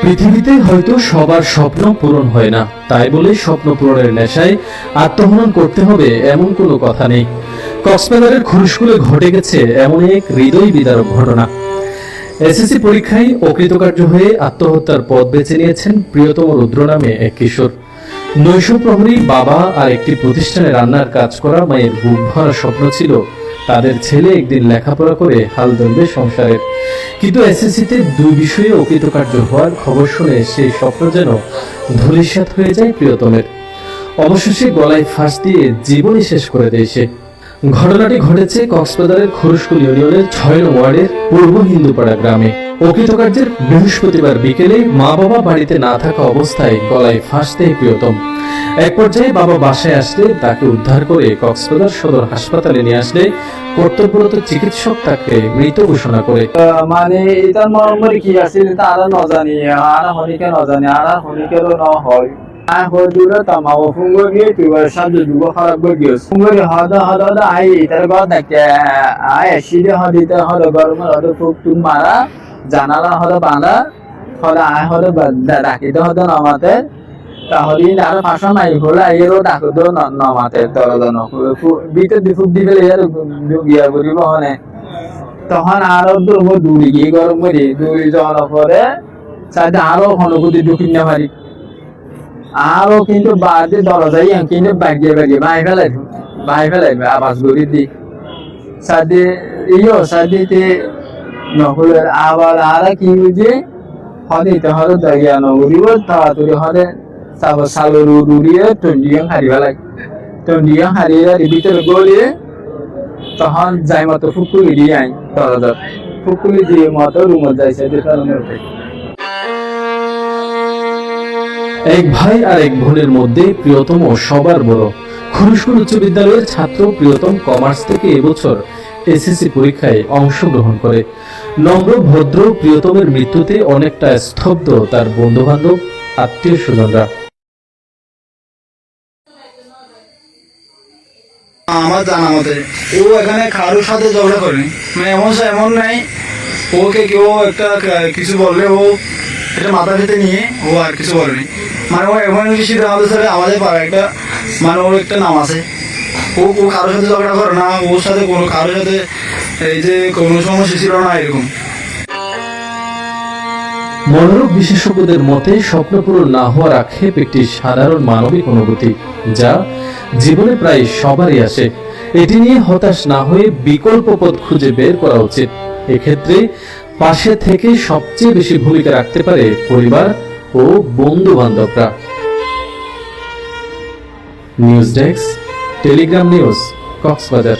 পৃথিবীতে হয়তো সবার স্বপ্ন পূরণ হয় না, তাই বলে স্বপ্ন পূরণের নেশায় আত্মহনন করতে হবে এমন কোনো কথা নেই। কক্সবাজারের খুরুশকুলে ঘটে গেছে এমন এক হৃদয় বিদারক ঘটনা। এসএসসি পরীক্ষায় অকৃতকার্য হয়ে আত্মহত্যার পথ বেছে নিয়েছেন প্রিয়তম রুদ্র নামে এক কিশোর। নৈশ প্রহরী বাবা আর একটি প্রতিষ্ঠানে রান্নার কাজ করা মায়ের বুক ভরা স্বপ্ন ছিল তাদের ছেলে একদিন লেখাপড়া করে হাল ধরবে সংসারের। কিন্তু এসএসসিতে দুই বিষয়ে অকৃতকার্য হওয়ার খবর শুনে সেই স্বপ্ন যেন ধূলিসাৎ হয়ে যায় প্রিয়তমের। অবশেষে গলায় ফাঁস দিয়ে জীবনই শেষ করে দেয় সে। ঘটনাটি ঘটেছে কক্সবাজারের খুরুশকুল ইউনিয়নের ৬ নং ওয়ার্ডের পূর্ব হিন্দুপাড়া গ্রামে। অকৃতকার্যের বৃহস্পতিবার বিকেলে মা বাবা বাড়িতে না থাকা অবস্থায় গলায় ফাঁস দেয় প্রিয়তম। এক পর্যায়ে বাবা বাসায় আসলে তাকে উদ্ধার করে কক্সবাজার সদর হাসপাতালে নিয়ে আসলে কর্তব্যরত চিকিৎসক তাকে মৃত ঘোষণা করে। মানে এটার মর্মরে কি আছে তারা ন জানি আর হনিকে ন জানি আর হনিকেরও ন হয় আই হদুরা তামাও ফুঙ্গরি তুই সাজু দুগো খারাপ গিয়েস ফুঙ্গরি হদা হদা আই এটার গদ দেখে আই এসিদে হদিতে হদা গরম হদা ফুক তুম মারা জানালা হদা বাঁধা হদা আই হদা ডাকিতে হদা নমাতে তাহলে আর ভাষা নাই হলে এরও ডাকো নমাতে তরদন বিতে দিফুক দিবে এর গিয়া করিব হনে তখন আরো দুর্ব দূরি গিয়ে গরম করি দূরি যাওয়ার পরে চাইতে আরো ঘনগতি ঢুকি না পারি আরো কিন্তু বাদে দরজাই কিন্তু বাগিয়ে ভাই ফেলাইবে আবাস গড়ি দি সাদে সাদিতে নহলের আবার আর কি বুঝে হদিতে হলে দাগিয়া নগরিব তাড়াতাড়ি হলে সালের উড়িয়ে টন্ডিয়াং হারি ফেলাই টন্ডিয়াং হারিয়ে ভিতরে গলিয়ে তখন যাই মতো ফুকুলি দিয়ে আই দরজা ফুকুলি দিয়ে মতো রুমে যাইছে এক ভাই আর এক বোনের মধ্যে প্রিয়তম সবার বড়। খুরুশকুল উচ্চ বিদ্যালয়ের ছাত্র প্রিয়তম কমার্স থেকে এবছর এসএসসি পরীক্ষায় অংশগ্রহণ করে। নম্র ভদ্র প্রিয়তমের মৃত্যুতে অনেকটা স্তব্ধ তার বন্ধু বান্ধব, আত্মীয় স্বজনরা। আমার জানা মতে ও এখানে কারোর সাথে ঝগড়া করেনি, মানে এমন নাই ওকে কেউ একটা কিছু বললে ও এটা মাথা পেতে নিয়ে ও আর কিছু বলেনি। মানে ও এমন কিছু আমাদের সাথে আমাদের পাড়া একটা মানে ওর একটা নাম আছে, ও কারোর সাথে ঝগড়া করে না, ওর সাথে কোনো কারোর সাথে এই যে কোনো সমস্যা ছিল না এরকম। মনোরোগ বিশেষজ্ঞদের মতে স্বপ্ন পূরণ না হওয়ার আক্ষেপ একটি সাধারণ মানবিক অনুভূতি যা জীবনে প্রায় সবারই আসে। এটি নিয়ে হতাশ না হয়ে বিকল্প পথ খুঁজে বের করা উচিত। এক্ষেত্রে পাশে থেকে সবচেয়ে বেশি ভূমিকা রাখতে পারে পরিবার ও বন্ধু বান্ধবরা। News desk, Telegram news, Cox's Bazar.